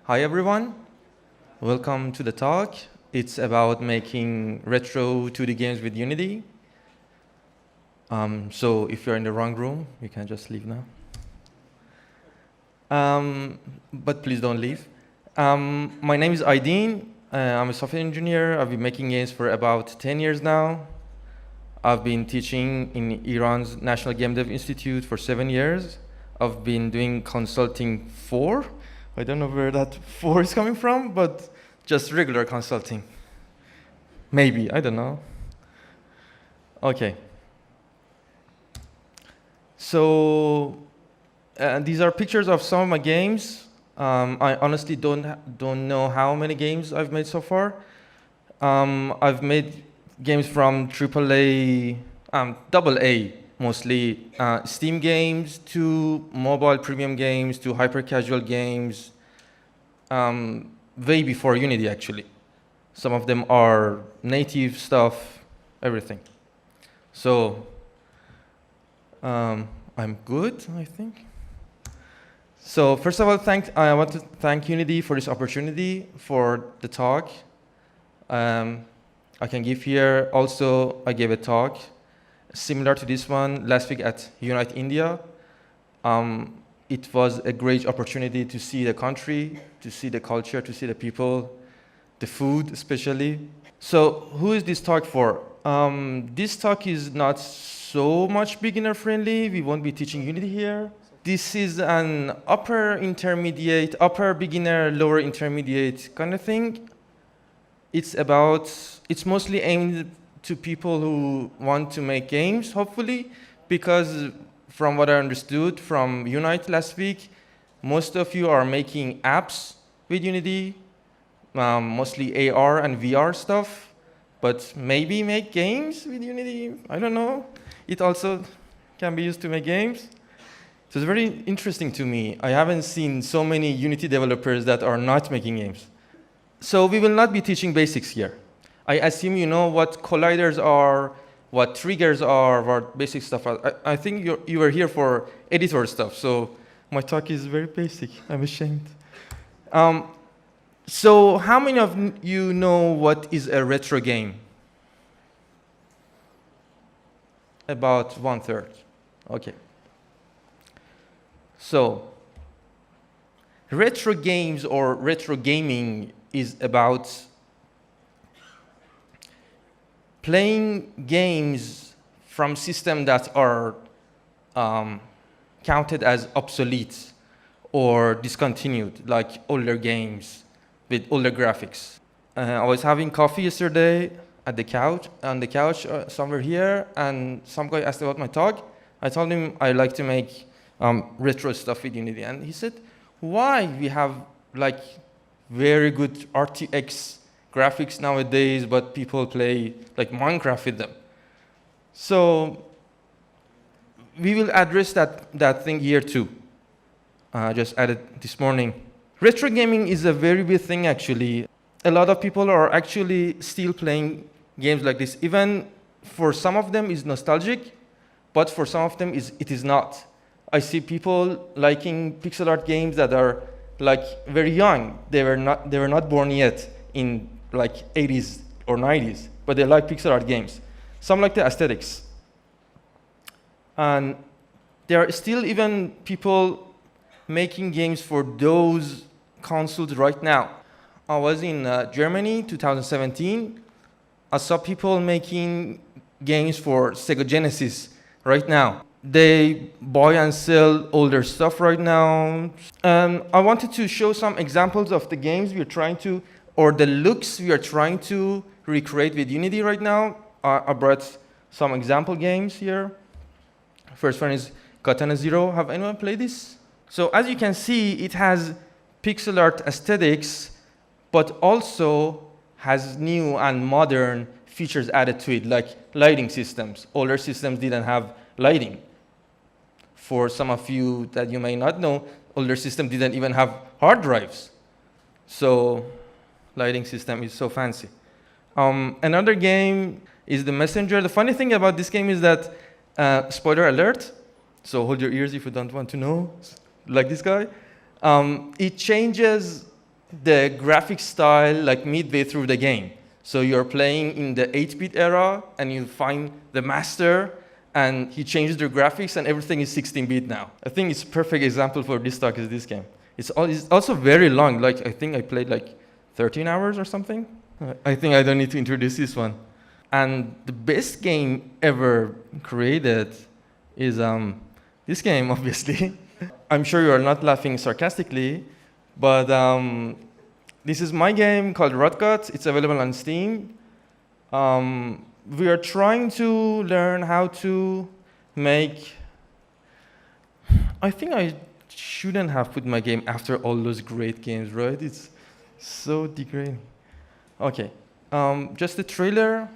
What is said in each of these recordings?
Hi everyone, welcome to the talk. It's about making retro 2D games with Unity. So if you're in the wrong room, you can just leave now. But please don't leave. My name is Aidin. I'm a software engineer. I've been making games for about 10 years now. I've been teaching in Iran's National Game Dev Institute for 7 years. I've been doing consulting for, I don't know where that 4 is coming from, but just regular consulting. Maybe, I don't know. Okay. So these are pictures of some of my games. I honestly don't know how many games I've made so far. I've made games from AAA, AA mostly, Steam games to mobile premium games to hyper casual games, way before Unity actually. Some of them are native stuff, everything. So I'm good, I think. So first of all, I want to thank Unity for this opportunity for the talk. I can give here. Also, I gave a talk similar to this one last week at Unite India. It was a great opportunity to see the country, to see the culture, to see the people, the food especially. So who is this talk for? This talk is not so much beginner friendly. We won't be teaching Unity here. This is an upper intermediate, upper beginner, lower intermediate kind of thing. It's mostly aimed to people who want to make games, hopefully, because from what I understood from Unite last week, most of you are making apps with Unity, mostly AR and VR stuff, but maybe make games with Unity, I don't know. It also can be used to make games. So it's very interesting to me. I haven't seen so many Unity developers that are not making games. So we will not be teaching basics here. I assume you know what colliders are, what triggers are, what basic stuff are. I think you were here for editor stuff, so my talk is very basic. I'm ashamed. So how many of you know what is a retro game? About 1/3. Okay. So retro games or retro gaming is about playing games from systems that are counted as obsolete or discontinued, like older games with older graphics. I was having coffee yesterday on the couch somewhere here, and some guy asked about my talk. I told him I like to make retro stuff with Unity, and he said, "Why we have like very good RTX graphics nowadays, but people play like Minecraft with them?" So we will address that thing here too. Just added this morning. Retro gaming is a very big thing actually. A lot of people are actually still playing games like this. Even for some of them is nostalgic, but for some of them it is not. I see people liking pixel art games that are like very young. They were not born yet in like 80s or 90s, but they like pixel art games. Some like the aesthetics. And there are still even people making games for those consoles right now. I was in Germany 2017. I saw people making games for Sega Genesis right now. They buy and sell older stuff right now. I wanted to show some examples of the games we are trying to, or the looks we are trying to recreate with Unity right now. I brought some example games here. First one is Katana Zero. Have anyone played this? So as you can see, it has pixel art aesthetics, but also has new and modern features added to it, like lighting systems. Older systems didn't have lighting. For some of you that you may not know, older systems didn't even have hard drives. So lighting system is so fancy. Another game is The Messenger. The funny thing about this game is that, spoiler alert, so hold your ears if you don't want to know, like this guy. It changes the graphic style like midway through the game. So you're playing in the 8-bit era, and you find the master, and he changes the graphics, and everything is 16-bit now. I think it's a perfect example for this talk is this game. It's also very long. Like, I think I played like 13 hours or something. I think I don't need to introduce this one. And the best game ever created is this game, obviously. I'm sure you are not laughing sarcastically, but this is my game called Zolgahdr. It's available on Steam. We are trying to learn how to make... I think I shouldn't have put my game after all those great games, right? It's so degrading. Okay, just the trailer.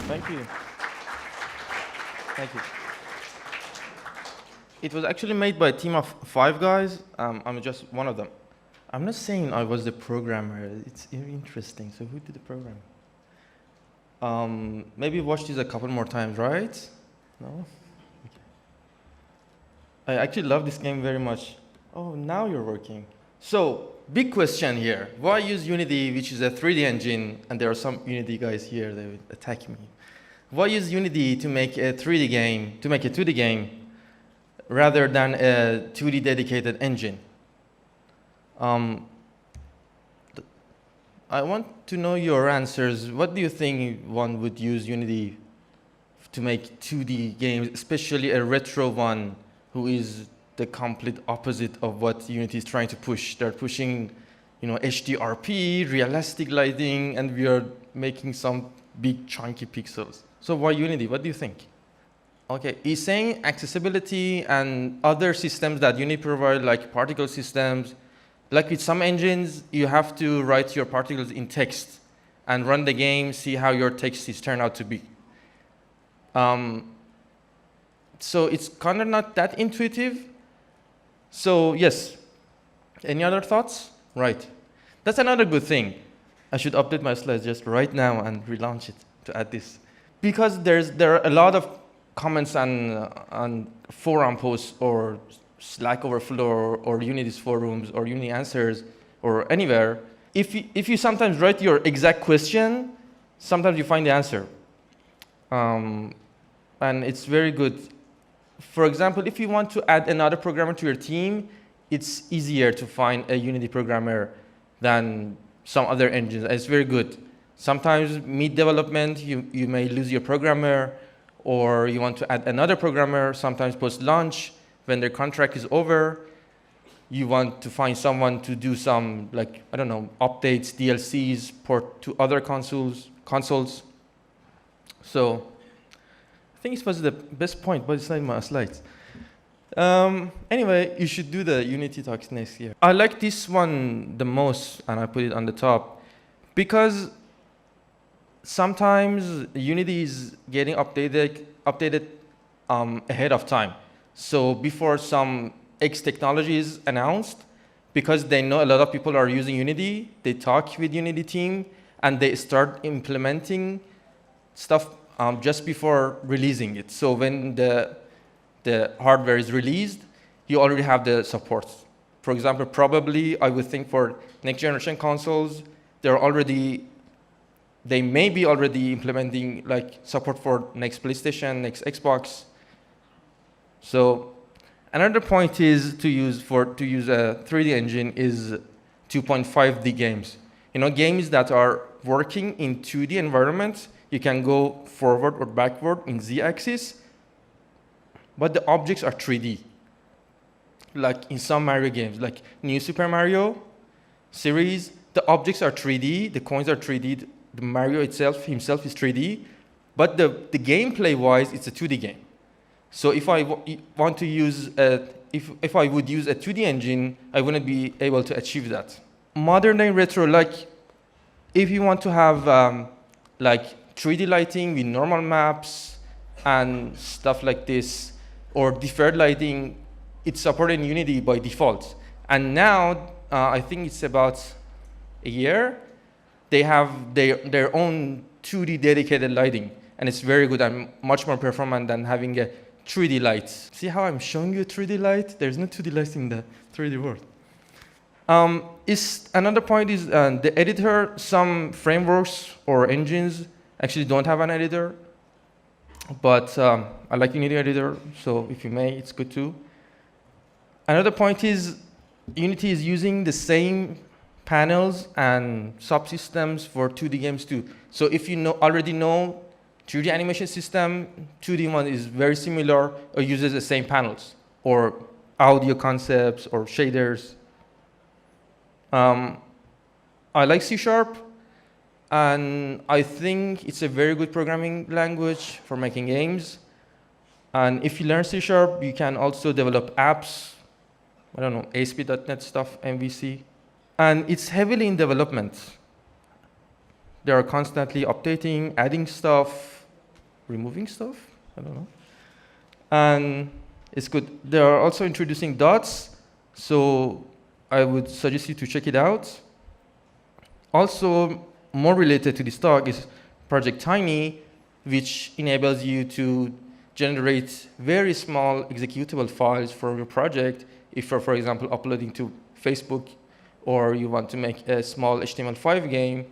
Thank you. Thank you. It was actually made by a team of 5 guys. I'm just one of them. I'm not saying I was the programmer. It's very interesting. So who did the programming? Maybe watch this a couple more times, right? No? Okay. I actually love this game very much. Oh, now you're working. So, big question here. Why use Unity, which is a 3D engine, and there are some Unity guys here that would attack me. Why use Unity to make a 3D game, to make a 2D game, rather than a 2D dedicated engine? I want to know your answers. What do you think one would use Unity to make 2D games, especially a retro one, who is the complete opposite of what Unity is trying to push? They're pushing, HDRP, realistic lighting, and we are making some big chunky pixels. So why Unity? What do you think? Okay, he's saying accessibility and other systems that Unity provide, like particle systems. Like with some engines, you have to write your particles in text and run the game, see how your text is turned out to be. So it's kind of not that intuitive. So yes, any other thoughts? Right. That's another good thing. I should update my slides just right now and relaunch it to add this. Because there are a lot of comments on forum posts or Slack overflow or Unity's forums or Unity answers or anywhere. If you sometimes write your exact question, sometimes you find the answer. And it's very good. For example, if you want to add another programmer to your team, it's easier to find a Unity programmer than some other engines. It's very good. Sometimes mid-development, you may lose your programmer, or you want to add another programmer, sometimes post-launch, when their contract is over. you want to find someone to do some, like, I don't know, updates, DLCs, port to other consoles. So I think it was the best point, but it's not in my slides. Anyway, you should do the Unity talks next year. I like this one the most, and I put it on the top, because sometimes Unity is getting updated ahead of time. So before some X technology is announced, because they know a lot of people are using Unity, they talk with Unity team, and they start implementing stuff just before releasing it. So when the hardware is released, you already have the support. For example, probably I would think for next generation consoles, they may be already implementing like support for next PlayStation, next Xbox. So another point is to use a 3D engine is 2.5D games. You know, games that are working in 2D environments, you can go forward or backward in Z-axis, but the objects are 3D. Like in some Mario games, like New Super Mario series, the objects are 3D, the coins are 3D, the Mario himself is 3D, but the gameplay-wise, it's a 2D game. So if I want to use if I would use a 2D engine, I wouldn't be able to achieve that. Modern day retro, like if you want to have like 3D lighting with normal maps and stuff like this, or deferred lighting, it's supported in Unity by default. And now, I think it's about a year, they have their own 2D dedicated lighting. And it's very good and much more performant than having a 3D light. See how I'm showing you a 3D light? There's no 2D lights in the 3D world. Another point is the editor. Some frameworks or engines actually don't have an editor. But I like Unity editor, so if you may, it's good too. Another point is Unity is using the same panels and subsystems for 2D games too. So if you already know 3D animation system, 2D one is very similar or uses the same panels or audio concepts or shaders. I like C#, and I think it's a very good programming language for making games. And if you learn C#, you can also develop apps. I don't know, ASP.NET stuff, MVC. And it's heavily in development. They are constantly updating, adding stuff, removing stuff, I don't know. And it's good. They are also introducing dots, so I would suggest you to check it out. Also, more related to this talk is Project Tiny, which enables you to generate very small executable files for your project if you're, for example, uploading to Facebook or you want to make a small HTML5 game.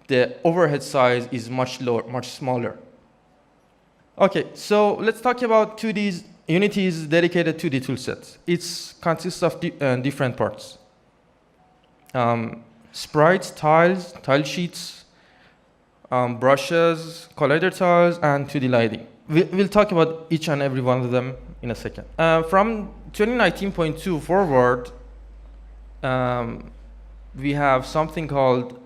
The overhead size is much lower, much smaller. Okay, so let's talk about Unity's dedicated 2D toolset. It consists of different parts. Sprites, tiles, tile sheets, brushes, collider tiles, and 2D lighting. We'll talk about each and every one of them in a second. From 2019.2 forward, we have something called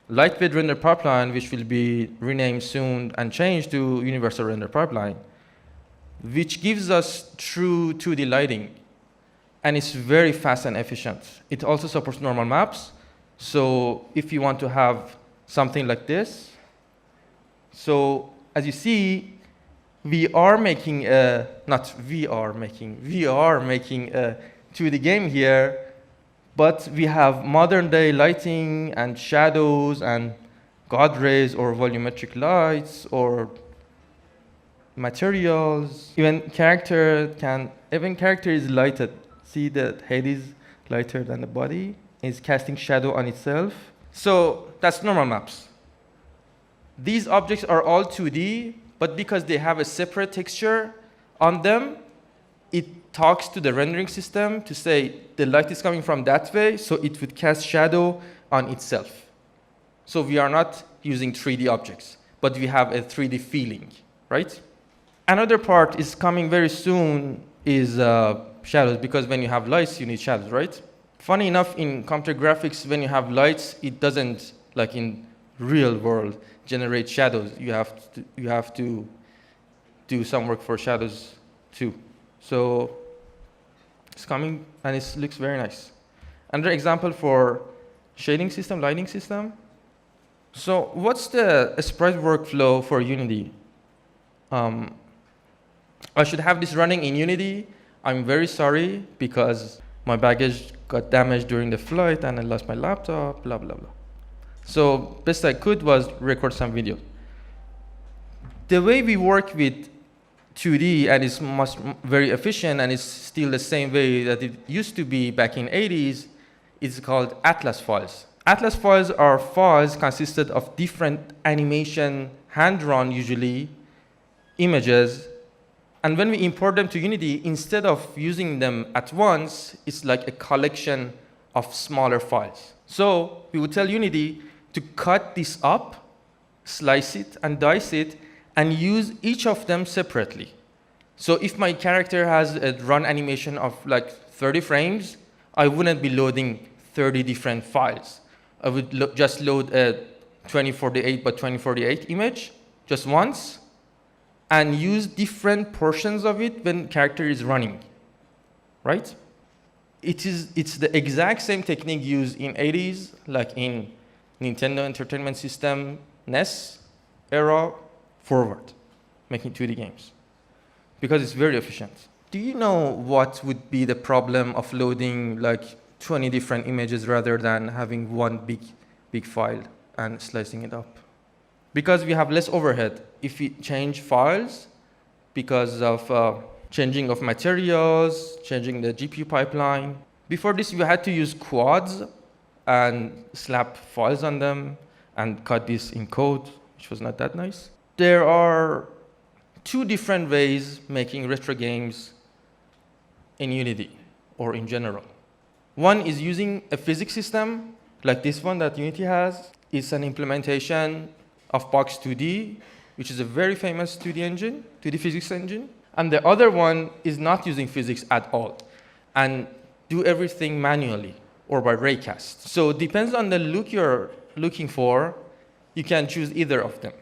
Lightweight Render Pipeline, which will be renamed soon and changed to Universal Render Pipeline, which gives us true 2D lighting. And it's very fast and efficient. It also supports normal maps. So if you want to have something like this, so as you see, we are making a 2D game here, but we have modern day lighting and shadows and God rays or volumetric lights or materials. Even character is lighted. See the head is lighter than the body. It's casting shadow on itself. So that's normal maps. These objects are all 2D, but because they have a separate texture on them, it talks to the rendering system to say the light is coming from that way, so it would cast shadow on itself. So we are not using 3D objects, but we have a 3D feeling, right? Another part is coming very soon is shadows, because when you have lights, you need shadows, right? Funny enough, in computer graphics, when you have lights, it doesn't, like in real world, generate shadows. You have to do some work for shadows too. So it's coming, and it looks very nice. Another example for shading system, lighting system. So what's the sprite workflow for Unity? I should have this running in Unity. I'm very sorry because my baggage got damaged during the flight and I lost my laptop, blah, blah, blah. So best I could was record some video. The way we work with 2D, and it's very efficient, and it's still the same way that it used to be back in 80s, is called Atlas files. Atlas files are files consisted of different animation, hand-drawn usually, images, and when we import them to Unity, instead of using them at once, it's like a collection of smaller files. So we would tell Unity to cut this up, slice it, and dice it, and use each of them separately. So if my character has a run animation of like 30 frames, I wouldn't be loading 30 different files. I would just load a 2048 by 2048 image just once, and use different portions of it when character is running, right? It's the exact same technique used in 80s, like in Nintendo Entertainment System, NES era, forward, making 2D games, because it's very efficient. Do you know what would be the problem of loading like 20 different images rather than having one big file and slicing it up? Because we have less overhead if we change files because of changing of materials, changing the GPU pipeline. Before this, we had to use quads and slap files on them and cut this in code, which was not that nice. There are two different ways making retro games in Unity or in general. One is using a physics system like this one that Unity has. It's an implementation of Box 2D, which is a very famous 2D engine, 2D physics engine. And the other one is not using physics at all and do everything manually or by raycast. So it depends on the look you're looking for, you can choose either of them.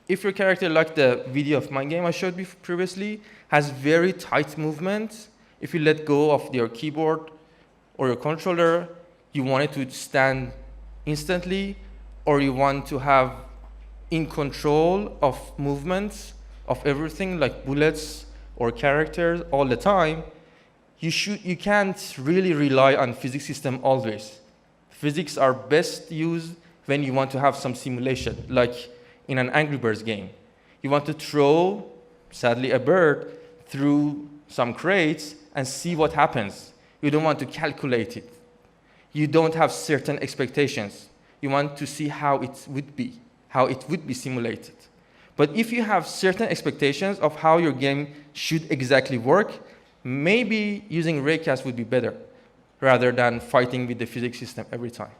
If your character, like the video of my game I showed you previously, has very tight movement, if you let go of your keyboard or your controller, you want it to stand instantly, or you want to have in control of movements of everything like bullets or characters all the time, you can't really rely on physics system always. Physics are best used when you want to have some simulation, like in an Angry Birds game. You want to throw, sadly, a bird through some crates and see what happens. You don't want to calculate it. You don't have certain expectations. You want to see how it would be simulated. But if you have certain expectations of how your game should exactly work, maybe using raycast would be better rather than fighting with the physics system every time.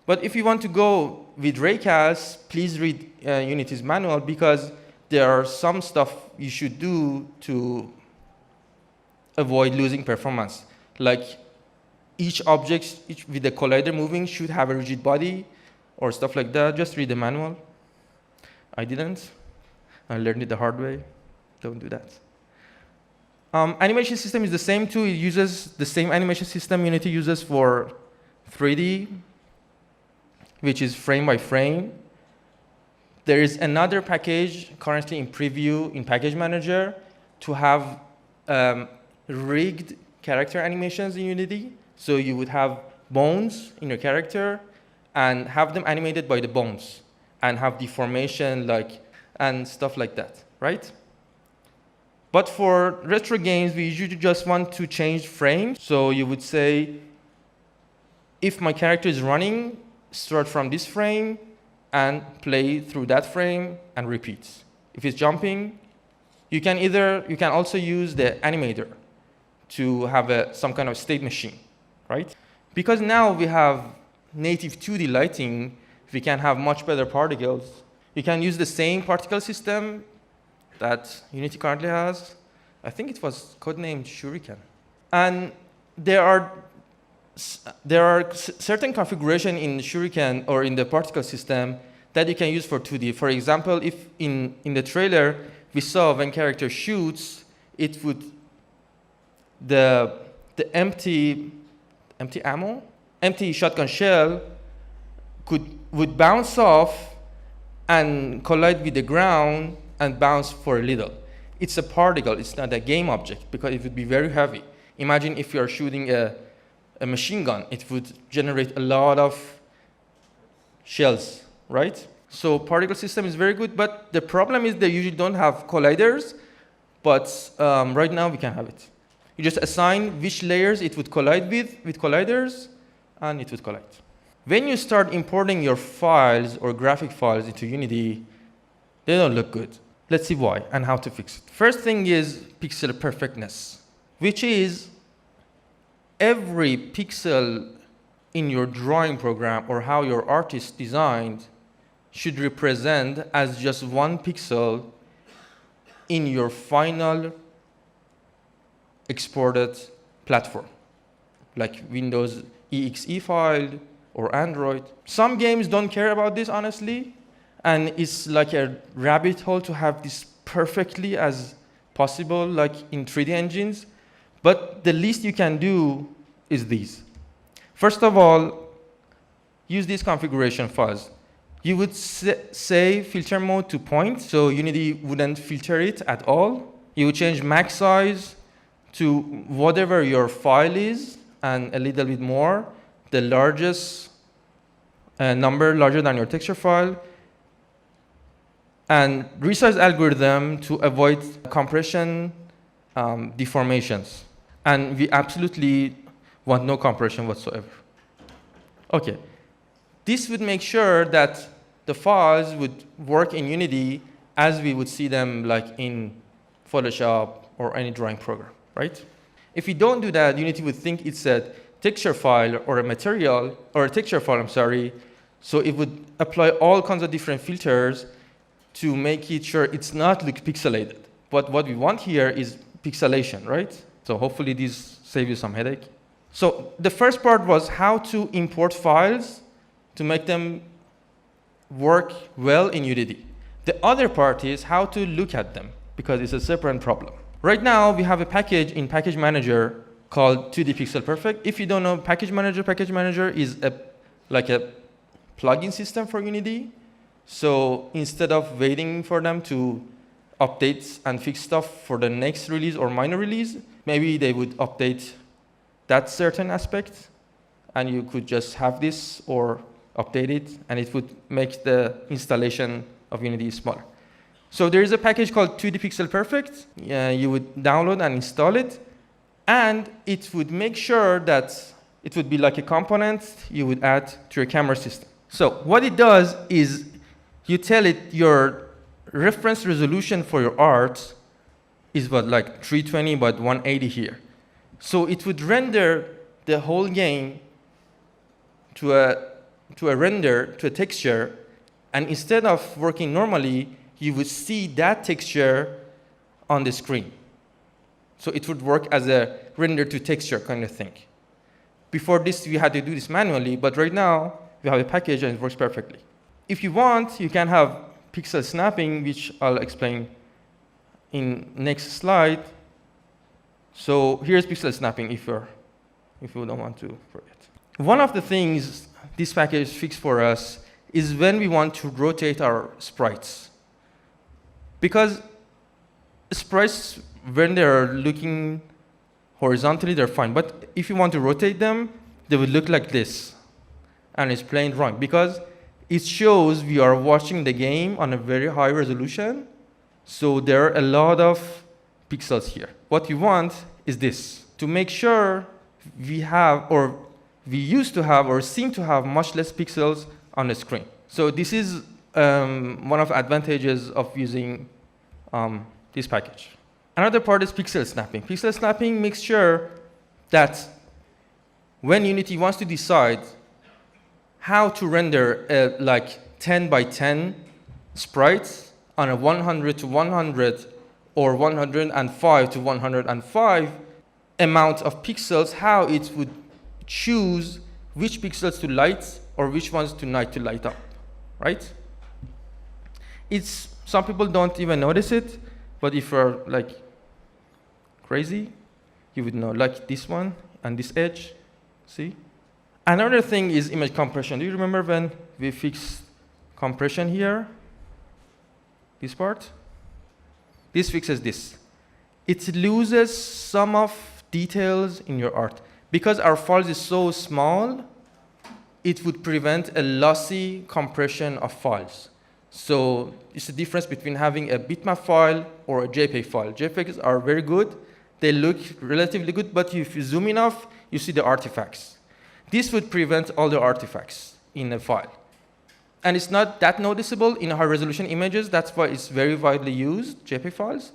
But if you want to go with raycast, please read Unity's manual, because there are some stuff you should do to avoid losing performance. Like each object with the collider moving should have a rigid body or stuff like that. Just read the manual. I didn't. I learned it the hard way. Don't do that. Animation system is the same too. It uses the same animation system Unity uses for 3D, which is frame by frame. There is another package currently in preview in Package Manager to have rigged character animations in Unity. So you would have bones in your character and have them animated by the bones and have deformation and stuff like that, right? But for retro games, we usually just want to change frames. So you would say, if my character is running, start from this frame and play through that frame and repeat. If it's jumping, you can also use the animator to have some kind of state machine, right? Because now we have native 2D lighting, we can have much better particles. You can use the same particle system that Unity currently has. I think it was codenamed Shuriken. And there are certain configuration in Shuriken or in the particle system that you can use for 2D. For example, if in the trailer we saw when character shoots, it would the empty shotgun shell would bounce off and collide with the ground and bounce for a little. It's a particle, it's not a game object, because it would be very heavy. Imagine if you're shooting a machine gun, it would generate a lot of shells, right? So particle system is very good, but the problem is they usually don't have colliders, but right now we can have it. You just assign which layers it would collide with colliders, and it would collide. When you start importing your files or graphic files into Unity, they don't look good. Let's see why and how to fix it. First thing is pixel perfectness, which is every pixel in your drawing program or how your artist designed should represent as just one pixel in your final exported platform, like Windows exe file or Android. Some games don't care about this, honestly, and it's like a rabbit hole to have this perfectly as possible, like in 3D engines. But the least you can do is these. First of all, use these configuration files. You would say filter mode to point, so Unity wouldn't filter it at all. You would change max size to whatever your file is, and a little bit more, the largest number larger than your texture file. And resize algorithm to avoid compression deformations. And we absolutely want no compression whatsoever. Okay, this would make sure that the files would work in Unity as we would see them like in Photoshop or any drawing program, right? If we don't do that, Unity would think it's a texture file or a material, or a texture file, I'm sorry, so it would apply all kinds of different filters to make it sure it's not look pixelated. But what we want here is pixelation, right? So hopefully these save you some headache. So the first part was how to import files to make them work well in Unity. The other part is how to look at them, because it's a separate problem. Right now, we have a package in Package Manager called 2D Pixel Perfect. If you don't know Package Manager is like a plugin system for Unity. So instead of waiting for them to update and fix stuff for the next release or minor release, maybe they would update that certain aspect, and you could just have this or update it, and it would make the installation of Unity smaller. So there is a package called 2D Pixel Perfect. You would download and install it, and it would make sure that it would be like a component you would add to your camera system. So what it does is you tell it your reference resolution for your art is what, like 320 by 180 here. So it would render the whole game to a texture, and instead of working normally, you would see that texture on the screen. So it would work as a render to texture kind of thing. Before this, we had to do this manually, but right now, we have a package and it works perfectly. If you want, you can have pixel snapping, which I'll explain in next slide. So here's pixel snapping if you don't want to forget. One of the things this package fixes for us is when we want to rotate our sprites. Because sprites, when they're looking horizontally, they're fine. But if you want to rotate them, they would look like this. And it's plain wrong, because it shows we are watching the game on a very high resolution. So there are a lot of pixels here. What we want is this, to make sure we have, or we used to have, or seem to have much less pixels on the screen. So this is one of the advantages of using this package. Another part is pixel snapping. Pixel snapping makes sure that when Unity wants to decide how to render like 10 by 10 sprites on a 100 to 100 or 105 to 105, amount of pixels, how it would choose which pixels to light or which ones to light up, right? Some people don't even notice it, but if you're like crazy, you would know, like this one and this edge, see? Another thing is image compression. Do you remember when we fixed compression here? This part? This fixes this. It loses some of details in your art. Because our files is so small, it would prevent a lossy compression of files. So it's the difference between having a bitmap file or a JPEG file. JPEGs are very good. They look relatively good, but if you zoom enough, you see the artifacts. This would prevent all the artifacts in a file. And it's not that noticeable in high resolution images. That's why it's very widely used, JPEG files.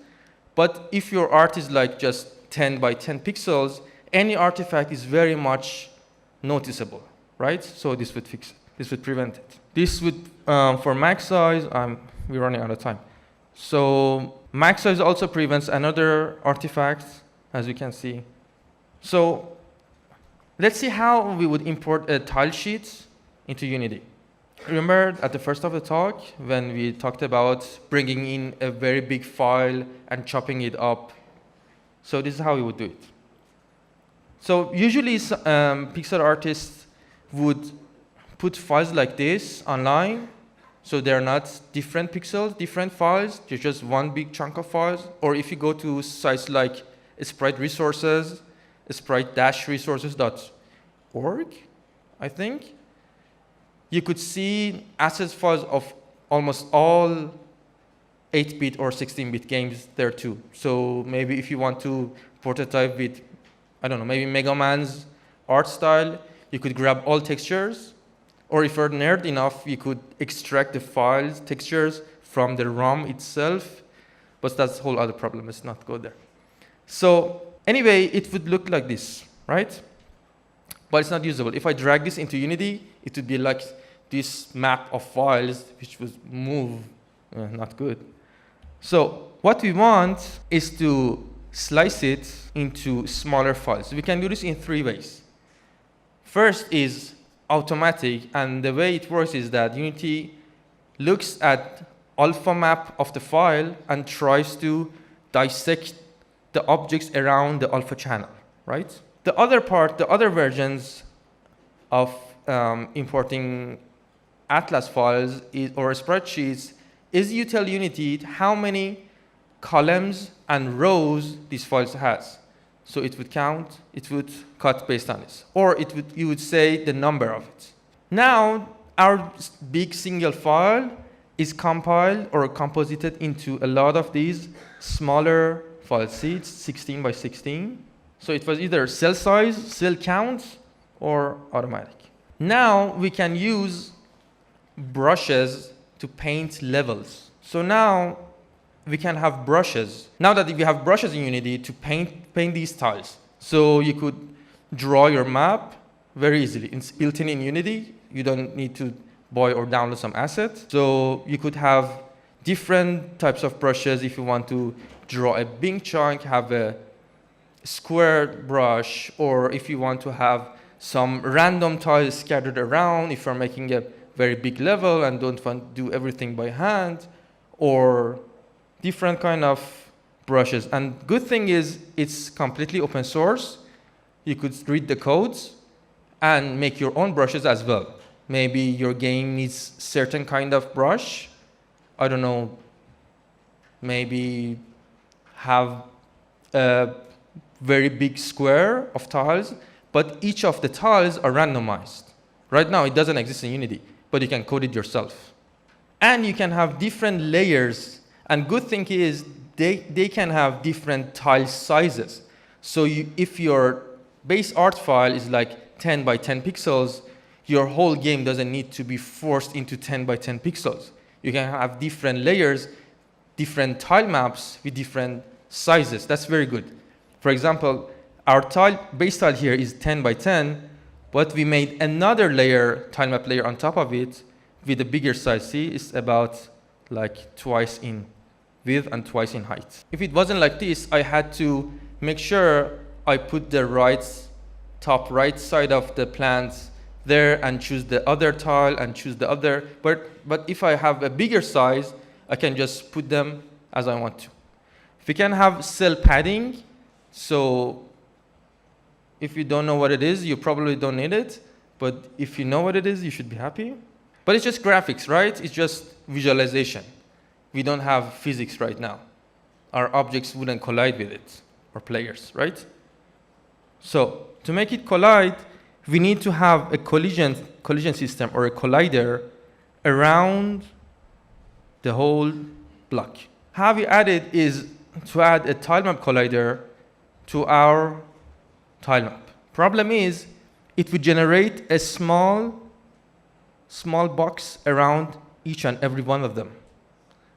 But if your art is like just 10 by 10 pixels, any artifact is very much noticeable, right? So this would fix it. This would prevent it. This would, for max size, we're running out of time. So max size also prevents another artifact, as you can see. So let's see how we would import a tile sheet into Unity. Remember at the first of the talk when we talked about bringing in a very big file and chopping it up? So this is how we would do it. So usually pixel artists would put files like this online. So they're not different pixels, different files. They're just one big chunk of files. Or if you go to sites like Sprite Resources, sprite-resources.org, I think, you could see assets files of almost all 8-bit or 16-bit games there too. So maybe if you want to prototype with, I don't know, maybe Mega Man's art style, you could grab all textures. Or if you're nerd enough, you could extract the files, textures from the ROM itself. But that's a whole other problem. Let's not go there. So anyway, it would look like this, right? But it's not usable. If I drag this into Unity, it would be like this map of files, which would move. Not good. So what we want is to slice it into smaller files. We can do this in 3 ways. First is automatic, and the way it works is that Unity looks at alpha map of the file and tries to dissect the objects around the alpha channel, right? The other part, the other versions of importing Atlas files or spreadsheets is you tell Unity how many columns and rows these files has. So it would count, it would cut based on this. Or you would say the number of it. Now, our big single file is compiled or composited into a lot of these smaller files. See, it's 16 by 16. So it was either cell size, cell count, or automatic. Now we can use brushes to paint levels. So now we can have brushes. Now that we have brushes in Unity to paint these tiles. So you could draw your map very easily. It's built in Unity. You don't need to buy or download some assets. So you could have different types of brushes. If you want to draw a big chunk, have a square brush, or if you want to have some random tiles scattered around, if you're making a very big level and don't want to do everything by hand, or different kind of brushes. And good thing is it's completely open source. You could read the codes and make your own brushes as well. Maybe your game needs certain kind of brush. I don't know, maybe have a very big square of tiles, but each of the tiles are randomized. Right now, it doesn't exist in Unity, but you can code it yourself. And you can have different layers. And good thing is they can have different tile sizes. So if your base art file is like 10 by 10 pixels, your whole game doesn't need to be forced into 10 by 10 pixels. You can have different layers, different tile maps with different sizes. That's very good. For example, our base tile here is 10 by 10, but we made another layer, tile map layer on top of it with a bigger size. See, it's about like twice in width and twice in height. If it wasn't like this, I had to make sure I put the top right side of the plant there and choose the other tile and choose the other. But if I have a bigger size, I can just put them as I want to. We can have cell padding. So if you don't know what it is, you probably don't need it. But if you know what it is, you should be happy. But it's just graphics, right? It's just visualization. We don't have physics right now. Our objects wouldn't collide with it, or players, right? So to make it collide, we need to have a collision system or a collider around the whole block. How we add it is to add a tilemap collider to our tilemap. Problem is, it would generate a small box around each and every one of them.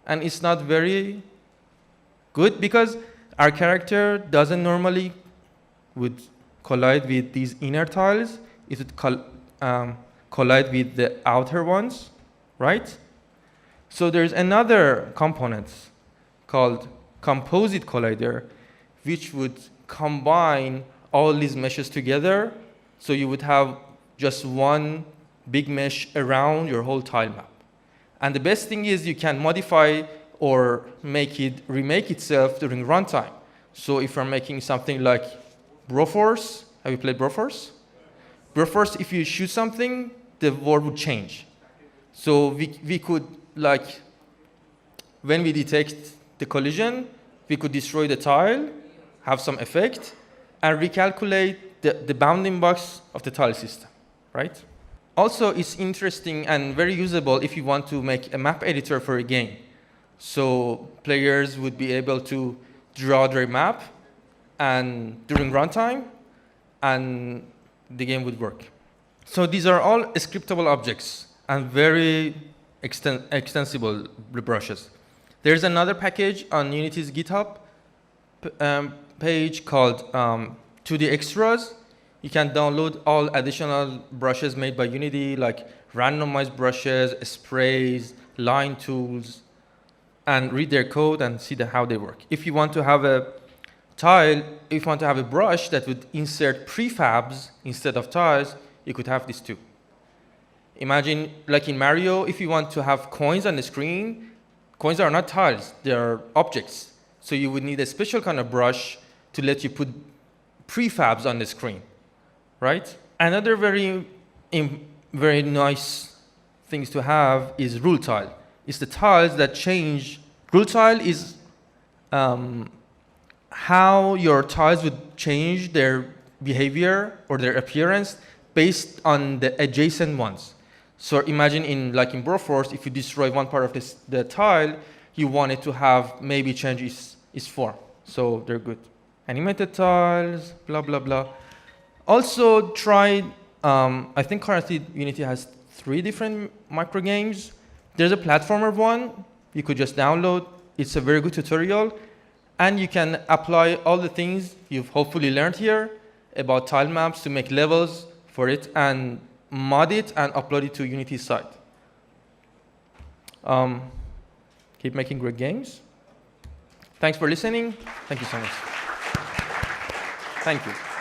And it's not very good because our character doesn't normally would collide with these inner tiles. It would collide with the outer ones, right? So there's another component called composite collider, which would combine all these meshes together. So you would have just one big mesh around your whole tile map. And the best thing is you can modify or remake itself during runtime. So if you're making something like Broforce, have you played Broforce? Broforce, if you shoot something, the world would change. So we could, like, when we detect the collision, we could destroy the tile, have some effect, and recalculate the bounding box of the tile system, right? Also, it's interesting and very usable if you want to make a map editor for a game. So players would be able to draw their map and during runtime, and the game would work. So these are all scriptable objects and very extensible brushes. There's another package on Unity's GitHub page called 2D Extras. You can download all additional brushes made by Unity, like randomized brushes, sprays, line tools, and read their code and see how they work. If you want to have a brush that would insert prefabs instead of tiles, you could have this too. Imagine, like in Mario, if you want to have coins on the screen, coins are not tiles, they are objects. So you would need a special kind of brush to let you put prefabs on the screen, right? Another very nice things to have is rule tile. It's the tiles that change. Rule tile is how your tiles would change their behavior or their appearance based on the adjacent ones. So imagine in Broforce, if you destroy one part of the tile, you want it to have maybe change its form. So they're good. Animated tiles, blah, blah, blah. Also try, I think currently Unity has 3 different micro games. There's a platformer one you could just download. It's a very good tutorial. And you can apply all the things you've hopefully learned here about tile maps to make levels for it and mod it and upload it to Unity's site. Keep making great games. Thanks for listening. Thank you so much. Thank you.